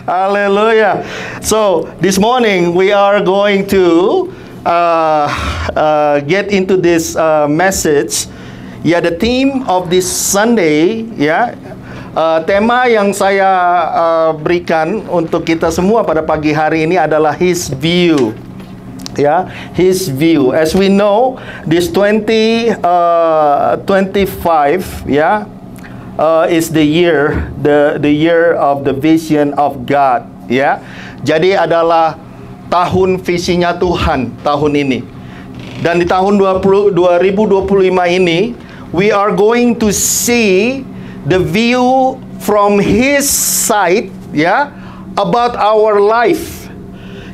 Hallelujah. So this morning we are going to get into this message. Ya, the theme of this Sunday, ya, tema yang saya berikan untuk kita semua pada pagi hari ini adalah His view. Ya, His view. As we know, this 2025, ya, is the year of the vision of God, ya. Jadi adalah tahun visinya Tuhan tahun ini. Dan di tahun 2025 ini, we are going to see the view from His side, ya, about our life.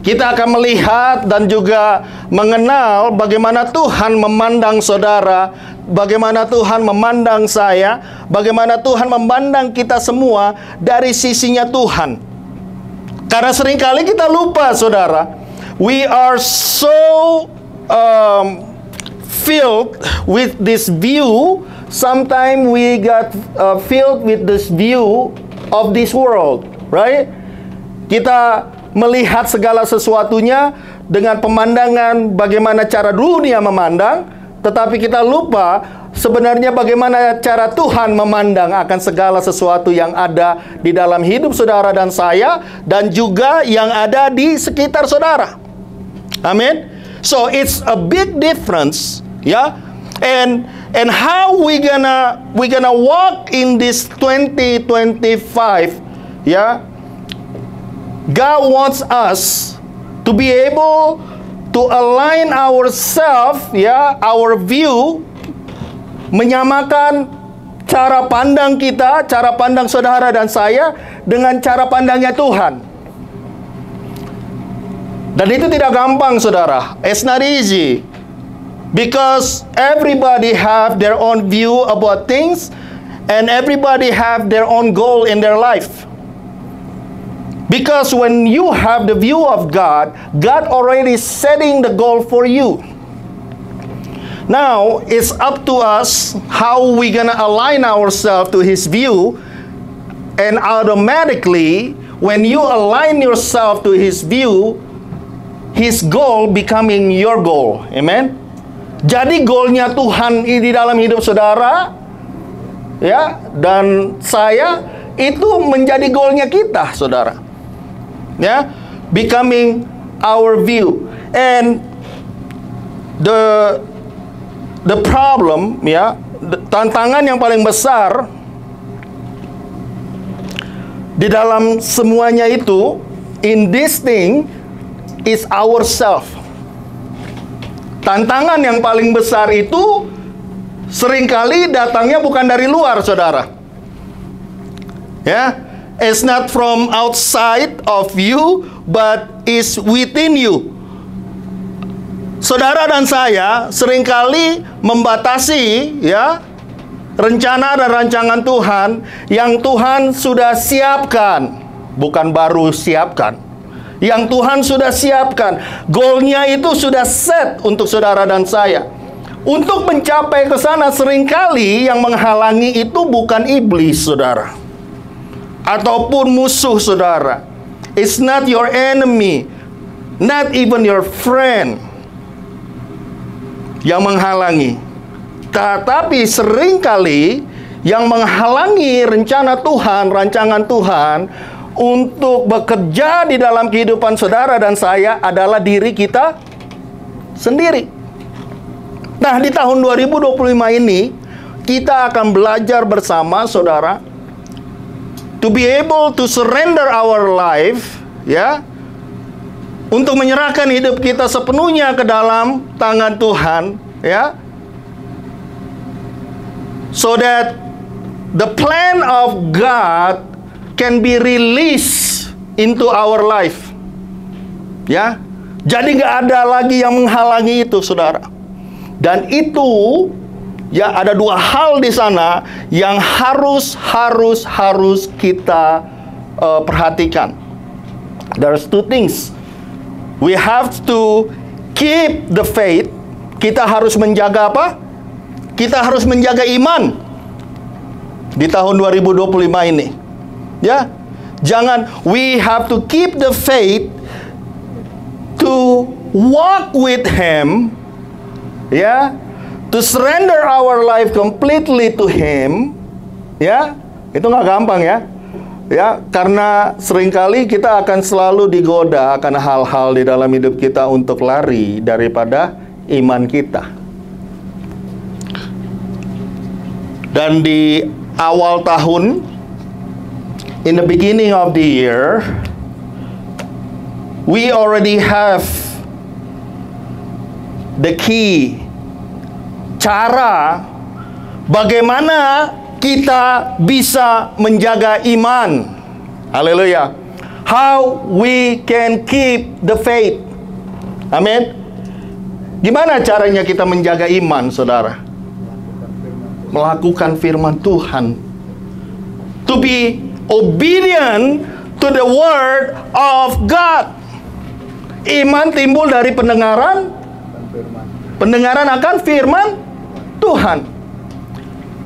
Kita akan melihat dan juga mengenal bagaimana Tuhan memandang saudara, bagaimana Tuhan memandang saya, bagaimana Tuhan memandang kita semua dari sisinya Tuhan. Karena seringkali kita lupa, saudara, we are so filled with this view. Sometimes we got filled with this view of this world, right? Kita melihat segala sesuatunya dengan pemandangan bagaimana cara dunia memandang, tetapi kita lupa sebenarnya bagaimana cara Tuhan memandang akan segala sesuatu yang ada di dalam hidup saudara dan saya, dan juga yang ada di sekitar saudara. Amin. So it's a big difference, ya. And how we gonna walk in this 2025, ya. God wants us to be able to align ourselves, ya, our view, menyamakan cara pandang kita, cara pandang saudara dan saya dengan cara pandangnya Tuhan. Dan itu tidak gampang, saudara. It's not easy. Because everybody have their own view about things, and everybody have their own goal in their life. Because when you have the view of God, God already setting the goal for you. Now, it's up to us how we gonna align ourselves to His view. And automatically, when you align yourself to His view, His goal becoming your goal. Amen? Jadi goalnya Tuhan di dalam hidup saudara, ya, dan saya, itu menjadi goalnya kita, saudara. Ya, becoming our view. And the problem, ya, tantangan yang paling besar di dalam semuanya itu, in this thing, is ourself. Tantangan yang paling besar itu seringkali datangnya bukan dari luar, saudara. Ya, it's not from outside of you, but is within you. Saudara dan saya seringkali membatasi, ya, rencana dan rancangan Tuhan yang Tuhan sudah siapkan, bukan baru siapkan. Yang Tuhan sudah siapkan, goalnya itu sudah set untuk saudara dan saya. Untuk mencapai ke sana seringkali yang menghalangi itu bukan iblis, saudara, ataupun musuh saudara. It's not your enemy, not even your friend yang menghalangi. Tetapi seringkali yang menghalangi rencana Tuhan, rancangan Tuhan untuk bekerja di dalam kehidupan saudara dan saya adalah diri kita sendiri. Nah, di tahun 2025 ini kita akan belajar bersama, saudara, to be able to surrender our life, ya, untuk menyerahkan hidup kita sepenuhnya ke dalam tangan Tuhan, ya, so that the plan of God can be released into our life. Ya, jadi nggak ada lagi yang menghalangi itu, saudara. Dan itu, ya, ada dua hal di sana yang harus kita perhatikan. There's two things. We have to keep the faith. Kita harus menjaga apa? Kita harus menjaga iman di tahun 2025 ini. Ya. we have to keep the faith to walk with Him, ya, to surrender our life completely to Him, ya. Itu nggak gampang ya. Ya, karena seringkali kita akan selalu digoda akan hal-hal di dalam hidup kita untuk lari daripada iman kita. Dan di awal tahun, in the beginning of the year, we already have the key, cara bagaimana kita bisa menjaga iman. Haleluya. How we can keep the faith. Amin. Gimana caranya kita menjaga iman, saudara? Melakukan firman Tuhan. To be obedient to the word of God. Iman timbul dari pendengaran akan firman Tuhan.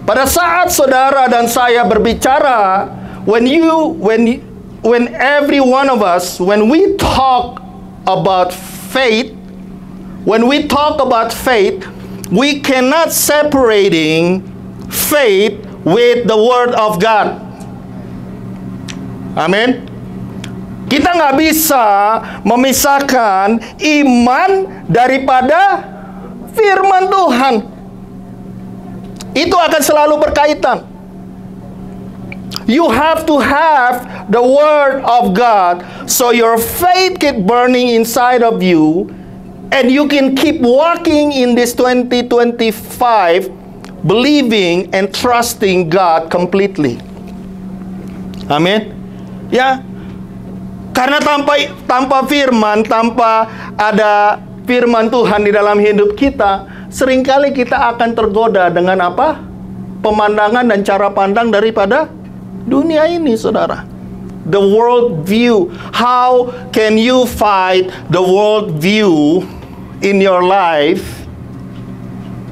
Pada saat saudara dan saya berbicara, when every one of us, when we talk about faith, we cannot separating faith with the word of God. Amin. Kita nggak bisa memisahkan iman daripada firman Tuhan. Itu akan selalu berkaitan. You have to have the word of God, so your faith keep burning inside of you, and you can keep walking in this 2025, believing and trusting God completely. Amin. Ya. Karena tanpa firman, tanpa ada firman Tuhan di dalam hidup kita, seringkali kita akan tergoda dengan apa? Pemandangan dan cara pandang daripada dunia ini, saudara. The world view. How can you fight the world view in your life?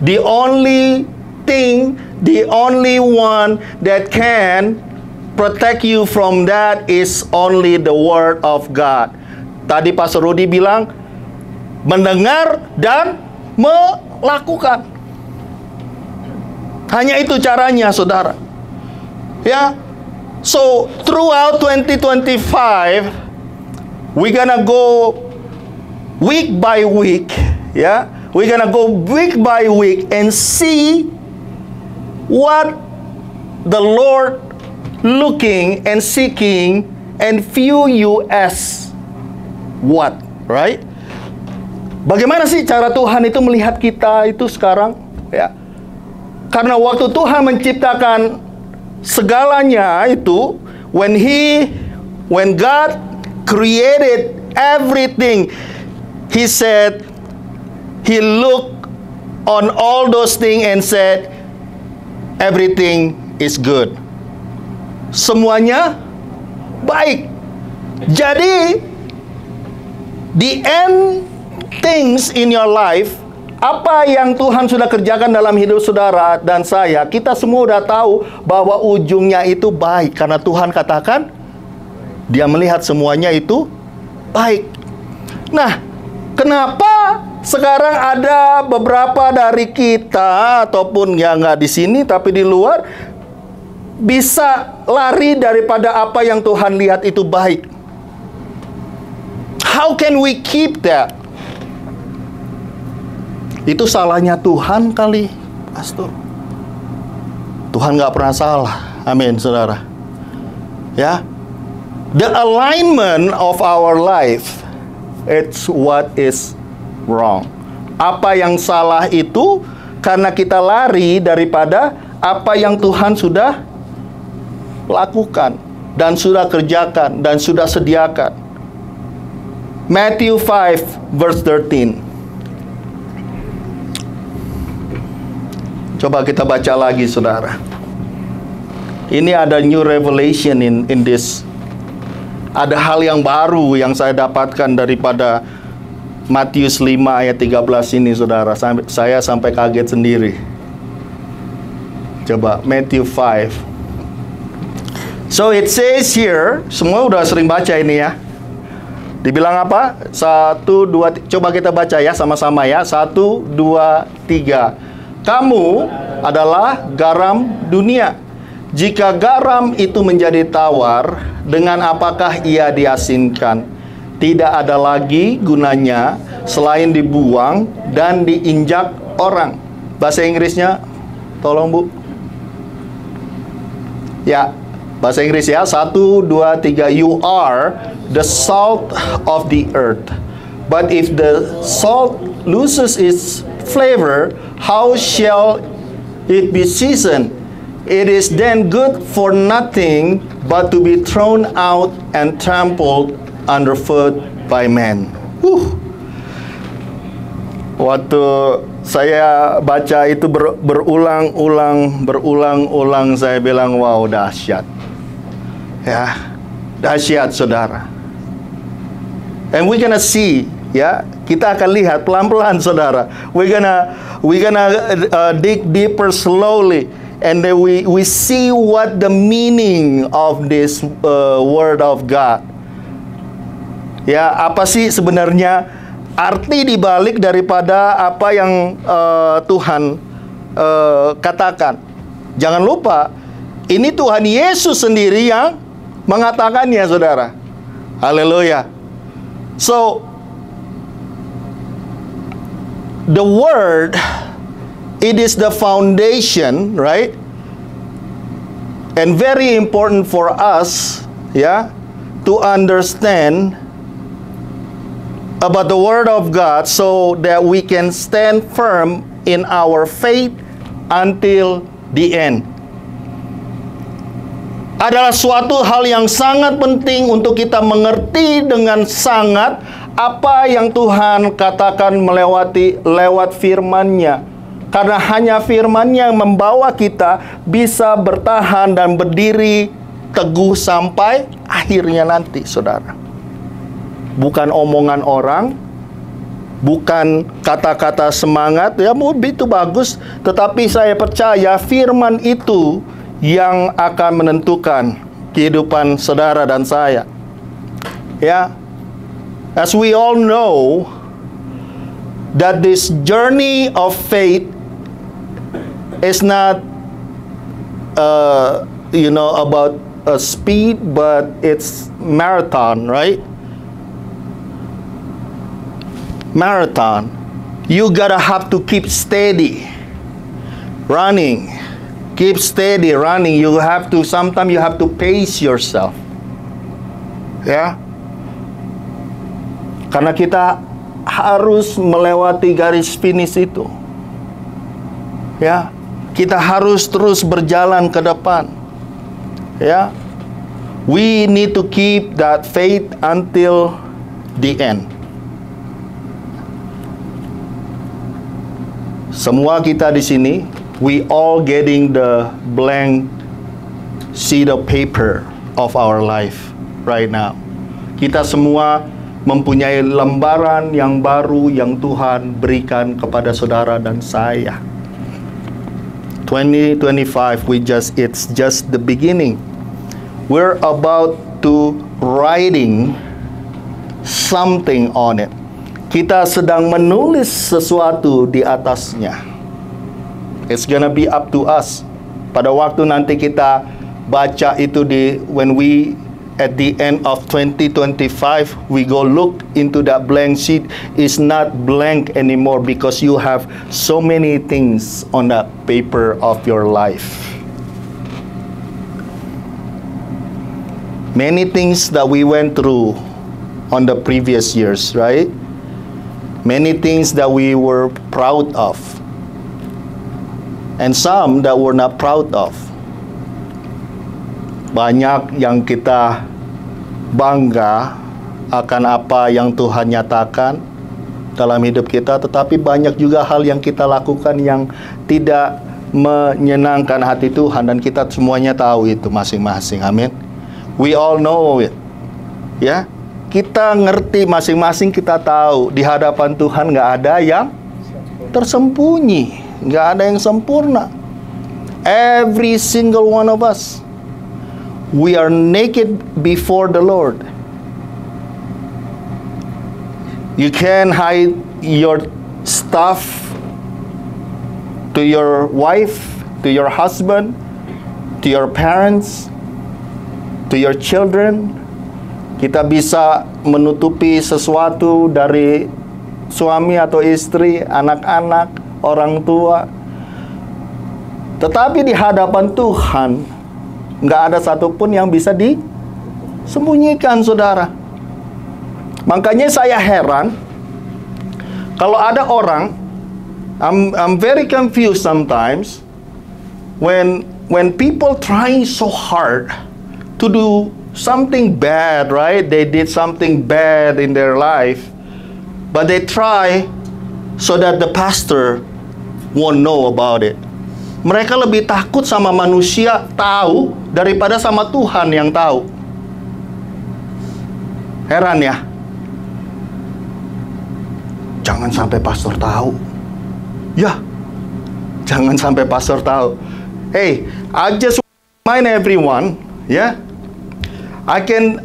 The only thing, the only one that can protect you from that is only the word of God. Tadi Pastor Rudy bilang, mendengar dan melakukan. Hanya itu caranya, saudara. Ya. So, throughout 2025, we're gonna go week by week, ya. We're gonna go week by week and see what the Lord looking and seeking and view you as what, right? Bagaimana sih cara Tuhan itu melihat kita itu sekarang, ya? Karena waktu Tuhan menciptakan segalanya itu, when God created everything, He said, He looked on all those things and said, everything is good. Semuanya baik. Jadi, the end things in your life, apa yang Tuhan sudah kerjakan dalam hidup saudara dan saya, kita semua udah tahu bahwa ujungnya itu baik. Karena Tuhan katakan, Dia melihat semuanya itu baik. Nah, kenapa sekarang ada beberapa dari kita, ataupun ya nggak di sini, tapi di luar, bisa lari daripada apa yang Tuhan lihat itu baik? How can we keep that? Itu salahnya Tuhan kali, pastor. Tuhan nggak pernah salah. Amin, saudara. Ya, the alignment of our life, it's what is wrong. Apa yang salah itu karena kita lari daripada apa yang Tuhan sudah lakukan dan sudah kerjakan dan sudah sediakan. Matthew 5 verse 13. Coba kita baca lagi, saudara. Ini ada new revelation in this. Ada hal yang baru yang saya dapatkan daripada Matius 5 ayat 13 ini, saudara. Saya sampai kaget sendiri. Coba Matthew 5 So it says here, semua udah sering baca ini ya. Dibilang apa? 1, 2, coba kita baca ya sama-sama ya. 1, 2, 3. Kamu adalah garam dunia. Jika garam itu menjadi tawar, dengan apakah ia diasinkan? Tidak ada lagi gunanya selain dibuang dan diinjak orang. Bahasa Inggrisnya, tolong Bu. Ya, bahasa Inggris ya. 1, 2, 3. You are the salt of the earth. But if the salt loses its flavor, how shall it be seasoned? It is then good for nothing but to be thrown out and trampled underfoot by men. Waktu saya baca itu berulang-ulang, saya bilang, wow, dahsyat. Ya, dahsyat saudara. And we're gonna see, ya, kita akan lihat pelan-pelan saudara. We're gonna dig deeper slowly, and then we see what the meaning of this word of God. Ya, apa sih sebenarnya arti dibalik daripada apa yang Tuhan katakan. Jangan lupa, ini Tuhan Yesus sendiri yang mengatakannya, saudara. Haleluya. So, the word, it is the foundation, right? And very important for us, yeah, to understand about the word of God so that we can stand firm in our faith until the end. Adalah suatu hal yang sangat penting untuk kita mengerti dengan sangat apa yang Tuhan katakan lewat firman-Nya. Karena hanya firman-Nya yang membawa kita bisa bertahan dan berdiri teguh sampai akhirnya nanti, saudara. Bukan omongan orang, bukan kata-kata semangat, ya itu bagus, tetapi saya percaya firman itu yang akan menentukan kehidupan saudara dan saya. Ya, as we all know that this journey of faith is not about speed, but it's marathon, right? Marathon. You gotta have to keep steady running. Keep steady running. Sometimes you have to pace yourself. Ya. Karena kita harus melewati garis finish itu. Ya. Kita harus terus berjalan ke depan. Ya. We need to keep that faith until the end. Semua kita di sini, we all getting the blank sheet of paper of our life right now. Kita semua mempunyai lembaran yang baru yang Tuhan berikan kepada saudara dan saya. 2025, it's just the beginning. We're about to writing something on it. Kita sedang menulis sesuatu di atasnya. It's gonna be up to us. Pada waktu nanti kita baca itu when we at the end of 2025, we go look into that blank sheet. It's not blank anymore because you have so many things on that paper of your life. Many things that we went through on the previous years, right? Many things that we were proud of, and some that we're not proud of. Banyak yang kita bangga akan apa yang Tuhan nyatakan dalam hidup kita, tetapi banyak juga hal yang kita lakukan yang tidak menyenangkan hati Tuhan, dan kita semuanya tahu itu masing-masing. Amin. We all know it. Ya. Kita ngerti masing-masing, kita tahu di hadapan Tuhan nggak ada yang tersembunyi, nggak ada yang sempurna. Every single one of us, We are naked before the Lord. You can't hide your stuff to your wife, to your husband, to your parents, to your children. Kita bisa menutupi sesuatu dari suami atau istri, anak-anak, orang tua. Tetapi di hadapan Tuhan, nggak ada satupun yang bisa disembunyikan, saudara. Makanya saya heran, kalau ada orang, I'm very confused sometimes, when people trying so hard to do something bad, right? They did something bad in their life, but they try so that the pastor won't know about it. Mereka lebih takut sama manusia tahu daripada sama Tuhan yang tahu. Heran ya? Jangan sampai pastor tahu. Ya, jangan sampai pastor tahu. Hey, I just remind everyone, yeah. I can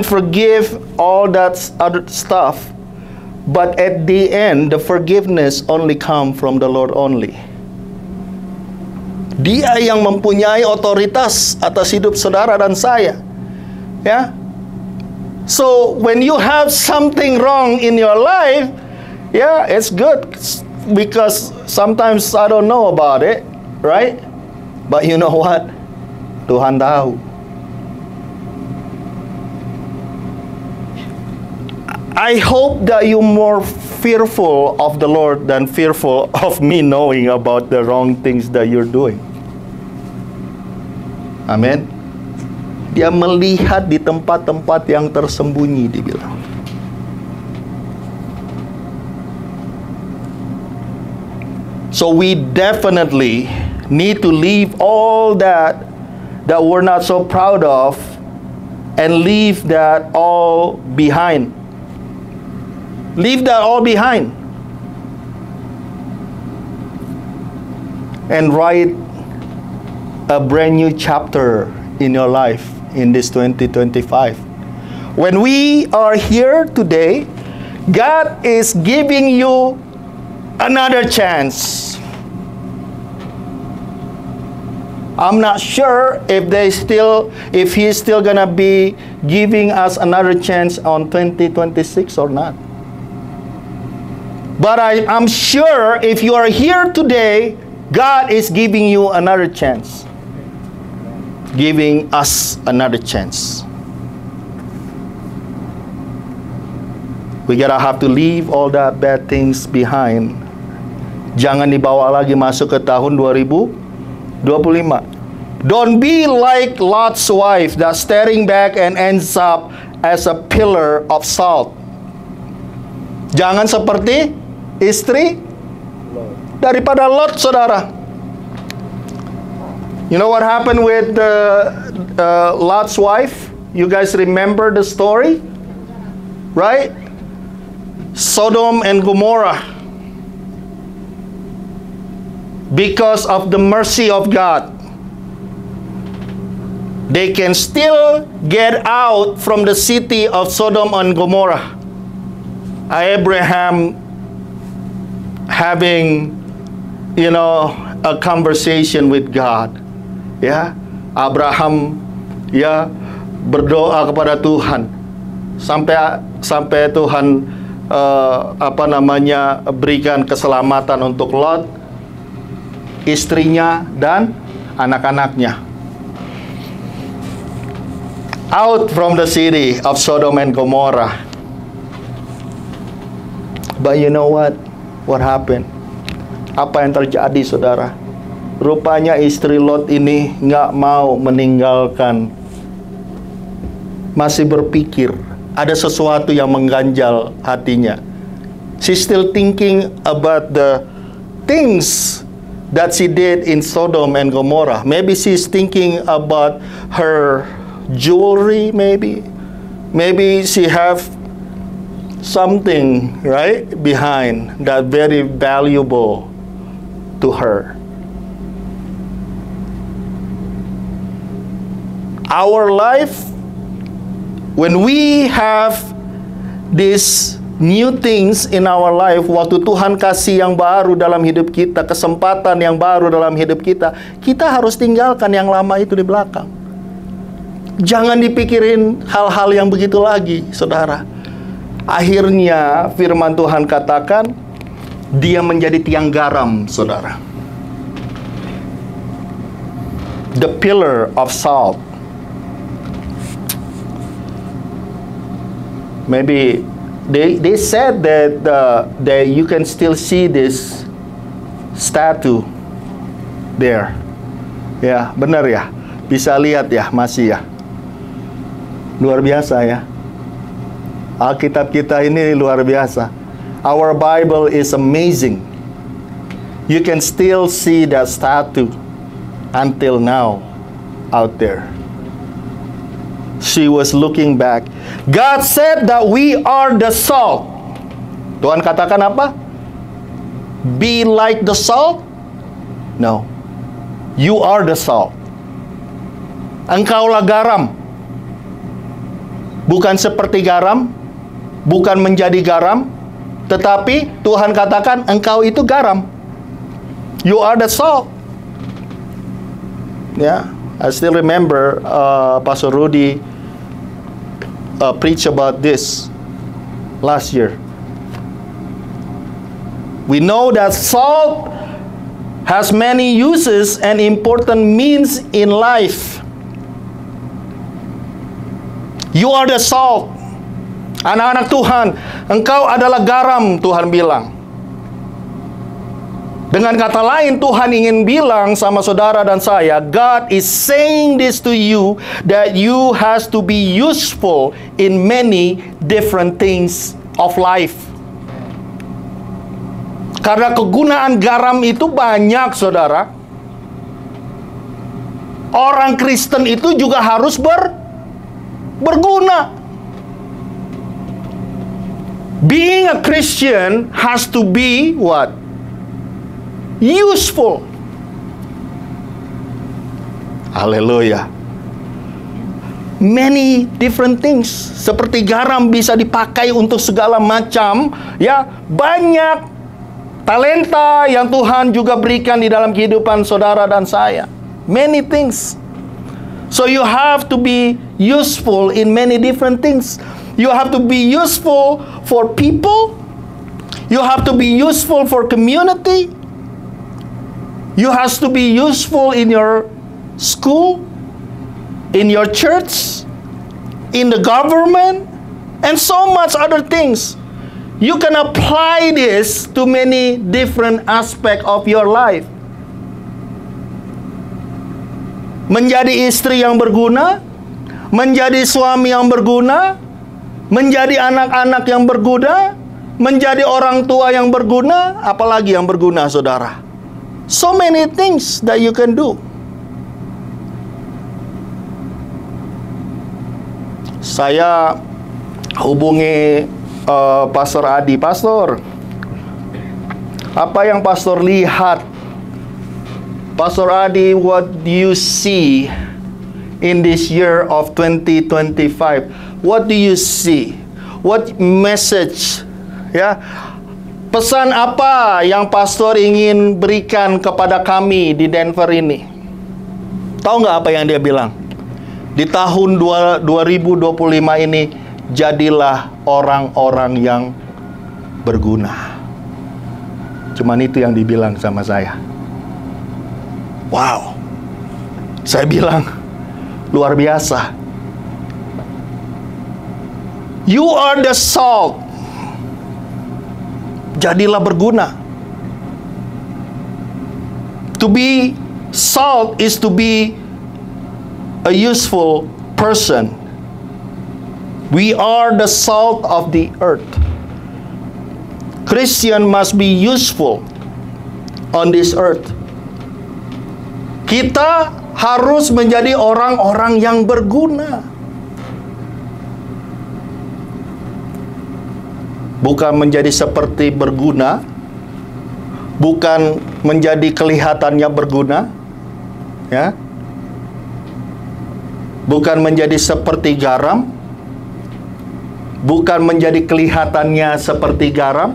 forgive all that other stuff, but at the end, the forgiveness only come from the Lord only. Dia yang mempunyai otoritas atas hidup saudara dan saya, ya. So when you have something wrong in your life, yeah, it's good because sometimes I don't know about it, right? But you know what? Tuhan tahu. I hope that you're more fearful of the Lord than fearful of me knowing about the wrong things that you're doing. Amen. Dia melihat di tempat-tempat yang tersembunyi, dibilang. So we definitely need to leave all that we're not so proud of and leave that all behind. Leave that all behind. And write a brand new chapter in your life in this 2025. When we are here today, God is giving you another chance. I'm not sure if He's still gonna be giving us another chance on 2026 or not. But I'm sure if you are here today, God is giving you another chance. Giving us another chance. We gotta have to leave all that bad things behind. Jangan dibawa lagi masuk ke tahun 2025. Don't be like Lot's wife that staring back and ends up as a pillar of salt. Jangan seperti istri daripada Lot, saudara. You know what happened with Lot's wife? You guys remember the story? Right? Sodom and Gomorrah. Because of the mercy of God, they can still get out from the city of Sodom and Gomorrah. Abraham having, a conversation with God. Ya, Abraham berdoa kepada Tuhan sampai Tuhan berikan keselamatan untuk Lot, istrinya dan anak-anaknya. Out from the city of Sodom and Gomorrah. But you know what? What happened? Apa yang terjadi, saudara? Rupanya istri Lot ini nggak mau meninggalkan. Masih berpikir, ada sesuatu yang mengganjal hatinya. She's still thinking about the things that she did in Sodom and Gomorrah. Maybe she's thinking about her jewelry, maybe. Maybe she have something, right, behind that very valuable to her. Our life, when we have these new things in our life, waktu Tuhan kasih yang baru dalam hidup kita, kesempatan yang baru dalam hidup kita, kita harus tinggalkan yang lama itu di belakang. Jangan dipikirin hal-hal yang begitu lagi, saudara. Akhirnya firman Tuhan katakan, dia menjadi tiang garam, saudara. The pillar of salt. Maybe they said that you can still see this statue there. Ya, benar ya. Bisa lihat ya, masih ya. Luar biasa ya. Alkitab kita ini luar biasa. Our Bible is amazing. You can still see that statue until now out there. She was looking back. God said that we are the salt. Tuhan katakan apa? Be like the salt? No. You are the salt. Engkaulah garam. Bukan seperti garam, bukan menjadi garam, tetapi Tuhan katakan engkau itu garam. You are the salt. Yeah, I still remember Pastor Rudy preach about this last year. We know that salt has many uses and important means in life. You are the salt. Anak-anak Tuhan, engkau adalah garam, Tuhan bilang. Dengan kata lain, Tuhan ingin bilang sama saudara dan saya, God is saying this to you, that you has to be useful in many different things of life. Karena kegunaan garam itu banyak, saudara. Orang Kristen itu juga harus berguna. Being a Christian has to be what? Useful. Haleluya. Many different things. Seperti garam bisa dipakai untuk segala macam, ya, banyak talenta yang Tuhan juga berikan di dalam kehidupan saudara dan saya. Many things. So you have to be useful in many different things. You have to be useful for people. You have to be useful for community. You have to be useful in your school, in your church, in the government, and so much other things. You can apply this to many different aspects of your life. Menjadi istri yang berguna, menjadi suami yang berguna, menjadi anak-anak yang berguna, menjadi orang tua yang berguna, apalagi yang berguna, saudara. So many things that you can do. Saya hubungi Pastor Adi. Pastor, apa yang Pastor lihat? Pastor Adi, what do you see in this year of 2025? What do you see? What message? Ya, pesan apa yang Pastor ingin berikan kepada kami di Denver ini? Tahu nggak apa yang dia bilang? Di tahun 2025 ini, jadilah orang-orang yang berguna. Cuman itu yang dibilang sama saya. Wow. Saya bilang, luar biasa. You are the salt. Jadilah berguna. To be salt is to be a useful person. We are the salt of the earth. Christian must be useful on this earth. Kita harus menjadi orang-orang yang berguna. Bukan menjadi seperti berguna, bukan menjadi kelihatannya berguna, ya. bukan menjadi seperti garam, bukan menjadi kelihatannya seperti garam.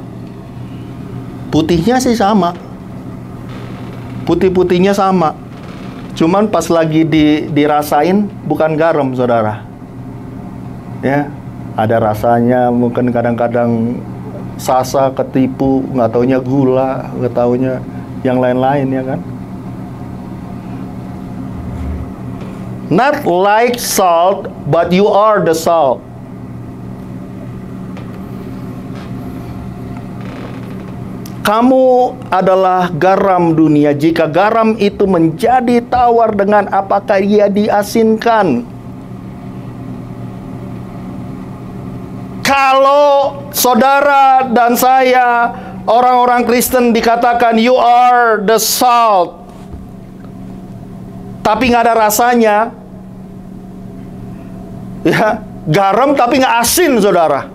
Putihnya sih sama, putih-putihnya sama, cuman pas lagi dirasain bukan garam, saudara. Ya, ada rasanya, mungkin kadang-kadang sasa, ketipu, nggak taunya gula, nggak taunya yang lain-lain, ya kan? Not like salt, but you are the salt. Kamu adalah garam dunia. Jika garam itu menjadi tawar, dengan apakah ia diasinkan? Kalau saudara dan saya, orang-orang Kristen, dikatakan you are the salt, tapi nggak ada rasanya, ya, garam tapi nggak asin, saudara.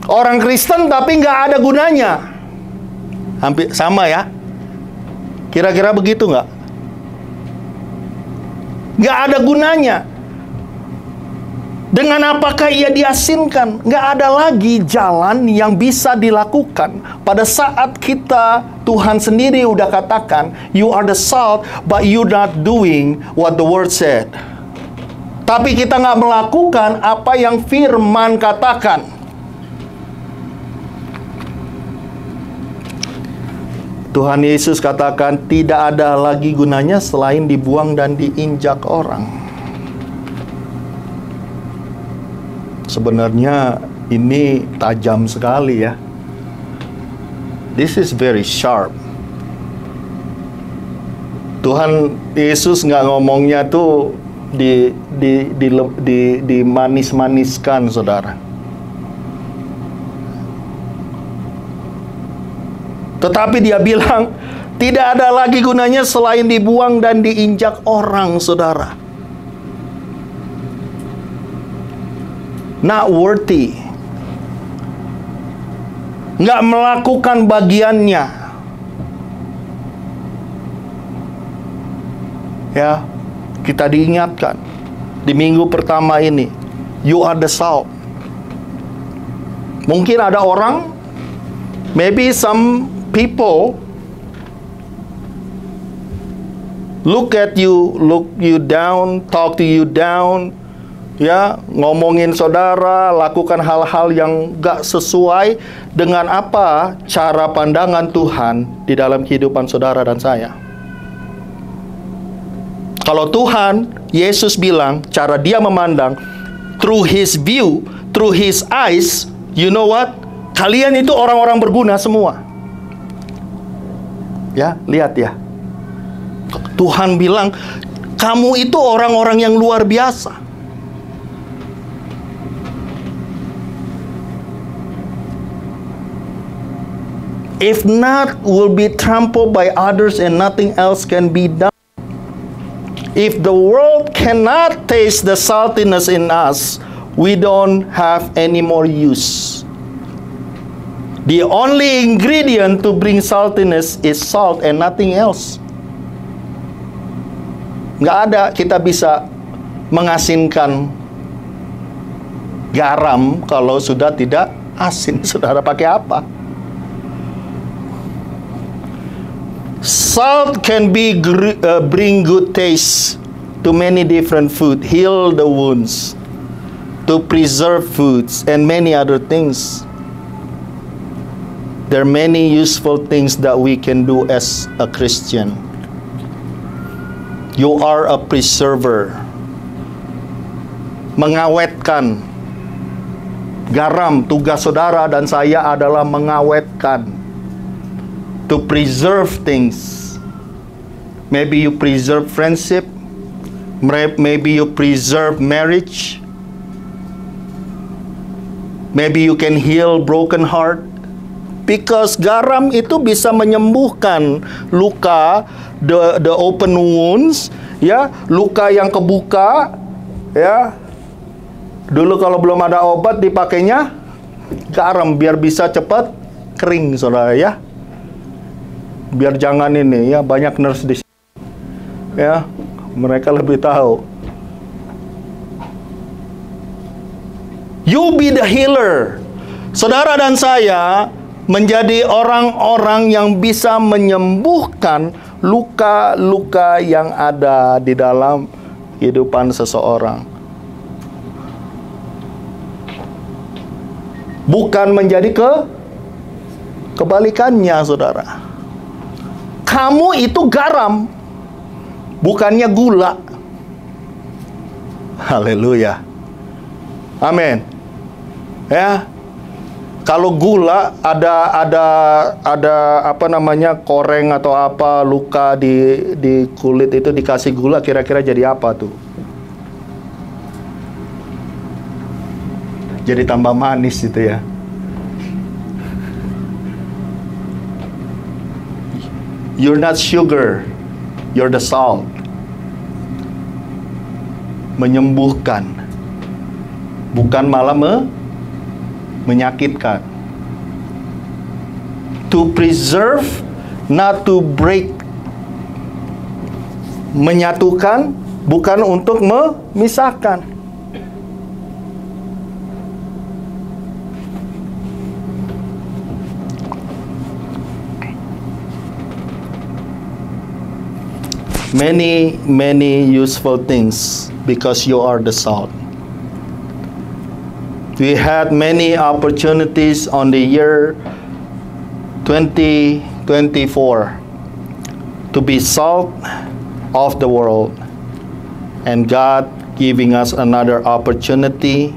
Orang Kristen tapi nggak ada gunanya. Hampir sama ya. Kira-kira begitu nggak? Nggak ada gunanya. Dengan apakah ia diasinkan? Nggak ada lagi jalan yang bisa dilakukan. Pada saat kita, Tuhan sendiri udah katakan, you are the salt, but you not doing what the word said. Tapi kita nggak melakukan apa yang firman katakan. Tuhan Yesus katakan, tidak ada lagi gunanya selain dibuang dan diinjak orang. Sebenarnya ini tajam sekali ya. This is very sharp. Tuhan Yesus nggak ngomongnya tuh dimanis-maniskan, saudara. Tetapi dia bilang, tidak ada lagi gunanya selain dibuang dan diinjak orang, saudara. Not worthy. Nggak melakukan bagiannya. Ya, kita diingatkan di minggu pertama ini, you are the salt. Mungkin ada orang, maybe some people look at you, look you down, talk to you down, ya, ngomongin saudara, lakukan hal-hal yang gak sesuai dengan apa cara pandangan Tuhan di dalam kehidupan saudara dan saya. Kalau Tuhan Yesus bilang cara dia memandang, through his view, through his eyes, you know what? Kalian itu orang-orang berguna semua. Ya, lihat ya. Tuhan bilang, kamu itu orang-orang yang luar biasa. If not, will be trampled by others and nothing else can be done. If the world cannot taste the saltiness in us, we don't have any more use. The only ingredient to bring saltiness is salt and nothing else. Nggak ada kita bisa mengasinkan garam kalau sudah tidak asin. Saudara pakai apa? Salt can bring good taste to many different food, heal the wounds, to preserve foods, and many other things. There are many useful things that we can do as a Christian. You are a preserver. Mengawetkan. Garam, tugas saudara dan saya adalah mengawetkan. To preserve things. Maybe you preserve friendship. Maybe you preserve marriage. Maybe you can heal broken heart. Because garam itu bisa menyembuhkan luka, the open wounds, ya, luka yang kebuka, ya. Dulu kalau belum ada obat dipakainya garam biar bisa cepat kering, saudara ya. Biar jangan ini ya, banyak nurse di sini. Ya, Mereka lebih tahu. You be the healer. Saudara dan saya menjadi orang-orang yang bisa menyembuhkan luka-luka yang ada di dalam kehidupan seseorang. Bukan menjadi kebalikannya, saudara. Kamu itu garam, bukannya gula. Haleluya. Amin. Ya. Kalau gula ada apa namanya, koreng atau apa, luka di kulit itu dikasih gula, kira-kira jadi apa tuh? Jadi tambah manis itu ya. You're not sugar, you're the salt. Menyembuhkan, bukan malah menyakitkan. To preserve, not to break. Menyatukan, bukan untuk memisahkan. Many useful things because you are the salt. We had many opportunities on the year 2024 to be salt of the world, and God giving us another opportunity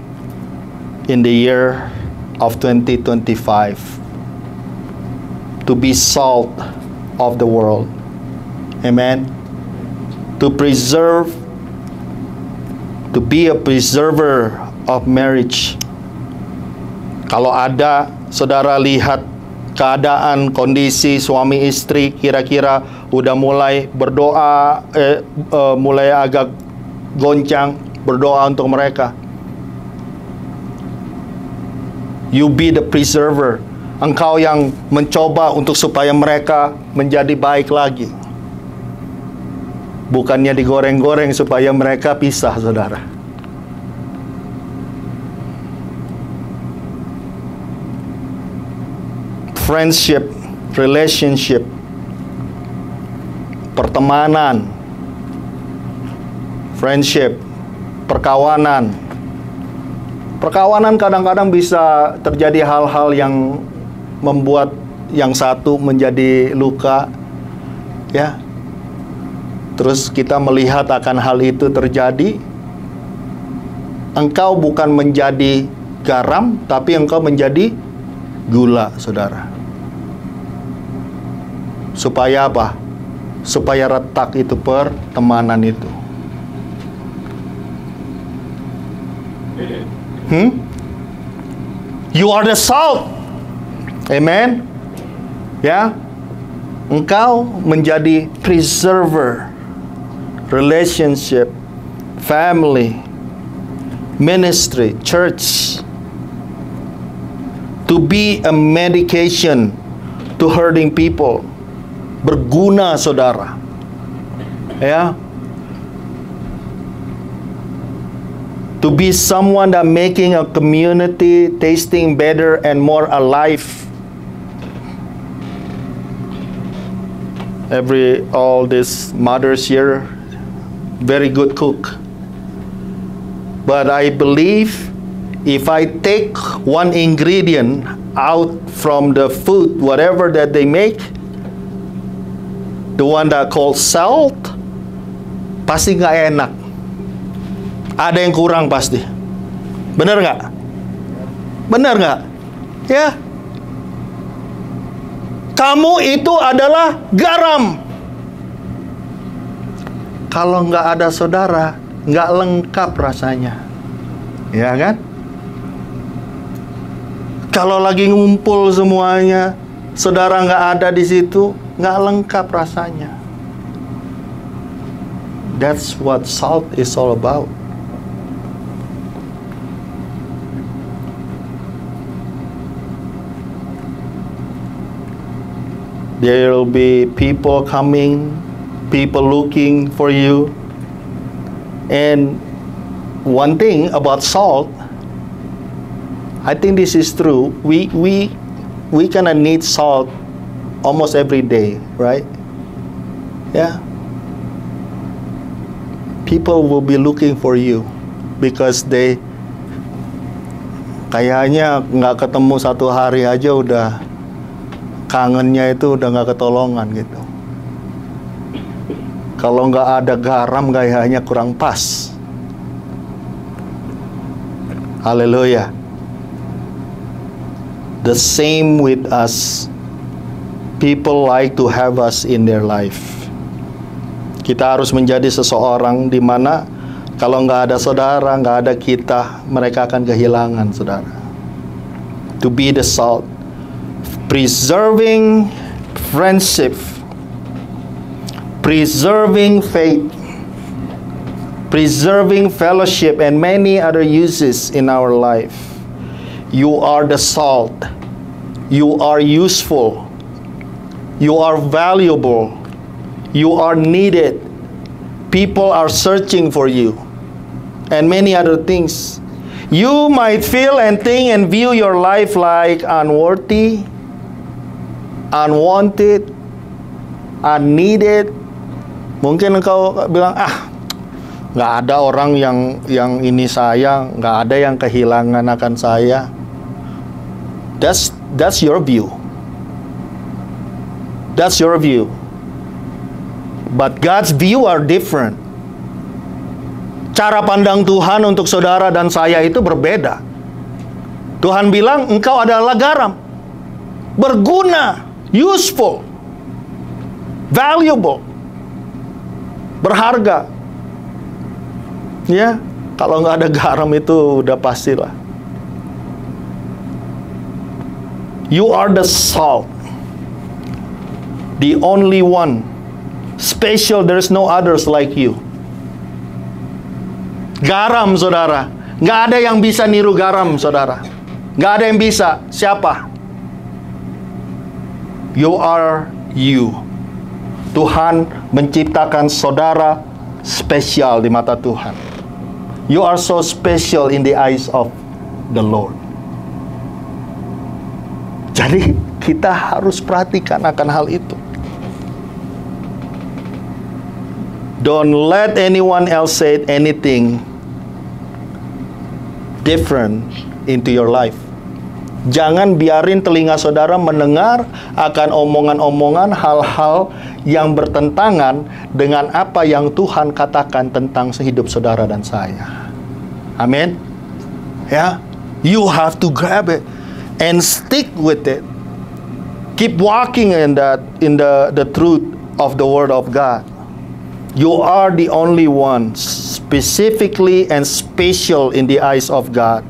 in the year of 2025 to be salt of the world. Amen. To preserve, to be a preserver of marriage. Kalau ada, saudara lihat keadaan, kondisi suami istri kira-kira udah mulai berdoa, mulai agak goncang, berdoa untuk mereka. You be the preserver. Engkau yang mencoba untuk supaya mereka menjadi baik lagi. Bukannya digoreng-goreng supaya mereka pisah, saudara. Friendship, relationship, pertemanan, friendship, perkawanan. Perkawanan kadang-kadang bisa terjadi hal-hal yang membuat yang satu menjadi luka, ya. Terus kita melihat akan hal itu terjadi. Engkau bukan menjadi garam, tapi engkau menjadi gula, saudara. Supaya apa? Supaya retak itu pertemanan itu. You are the salt. Amen. Ya. Engkau menjadi preserver. Relationship, family, ministry, church. To be a medication to hurting people. Berguna, saudara. Ya. To be someone that making a community tasting better and more alive. All this mothers here, very good cook. But I believe if I take one ingredient out from the food, whatever that they make, the one that called salt, pasti nggak enak. Ada yang kurang pasti. Benar nggak? Benar nggak? Ya. Kamu itu adalah garam. Kalau nggak ada saudara, nggak lengkap rasanya. Ya kan? Kalau lagi ngumpul semuanya, saudara nggak ada di situ, nggak lengkap rasanya. That's what salt is all about. There will be people coming, people looking for you, And one thing about salt, I think this is true. We kind of need salt almost every day, right? Yeah. People will be looking for you because kayaknya nggak ketemu satu hari aja udah kangennya itu udah nggak ketolongan gitu. Kalau nggak ada garam kayaknya kurang pas. Haleluya. The same with us. People like to have us in their life. Kita harus menjadi seseorang di mana kalau nggak ada saudara, nggak ada kita, mereka akan kehilangan saudara. To be the salt, preserving friendship, preserving faith, preserving fellowship, and many other uses in our life. You are the salt. You are useful. You are valuable. You are needed. People are searching for you. And many other things. You might feel and think and view your life like unworthy, unwanted, unneeded. Mungkin engkau bilang, nggak ada orang yang ini saya, nggak ada yang kehilangan akan saya. That's your view. That's your view. But God's view are different. Cara pandang Tuhan untuk saudara dan saya itu berbeda. Tuhan bilang, engkau adalah garam, berguna, useful, valuable, berharga. Ya, kalau nggak ada garam itu udah pastilah. You are the salt, the only one. Special, there is no others like you. Garam, saudara. Nggak ada yang bisa niru garam, saudara. Nggak ada yang bisa. Siapa? You are you. Tuhan menciptakan saudara spesial di mata Tuhan. You are so special in the eyes of the Lord. Jadi kita harus perhatikan akan hal itu. Don't let anyone else say anything different into your life. Jangan biarin telinga saudara mendengar akan omongan-omongan hal-hal yang bertentangan dengan apa yang Tuhan katakan tentang hidup saudara dan saya. Amin. Ya, you have to grab it and stick with it. Keep walking in the truth of the Word of God. You are the only one, specifically and special in the eyes of God.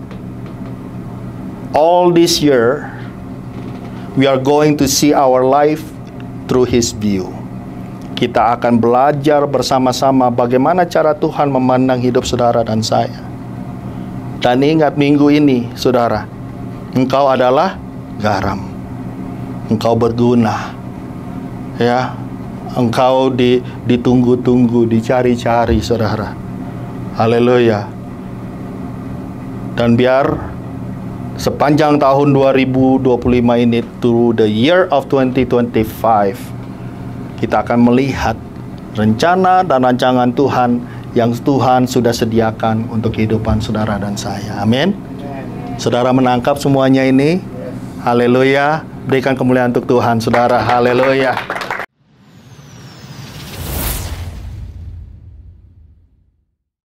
All this year, we are going to see our life through His view. Kita akan belajar bersama-sama bagaimana cara Tuhan memandang hidup saudara dan saya. Dan ingat minggu ini, saudara, engkau adalah garam. Engkau berguna. Ya. Engkau ditunggu-tunggu, dicari-cari, saudara. Haleluya. Dan biar sepanjang tahun 2025 ini, through the year of 2025, kita akan melihat rencana dan rancangan Tuhan yang Tuhan sudah sediakan untuk kehidupan saudara dan saya. Amin. Saudara menangkap semuanya ini? Haleluya. Berikan kemuliaan untuk Tuhan, saudara. Haleluya.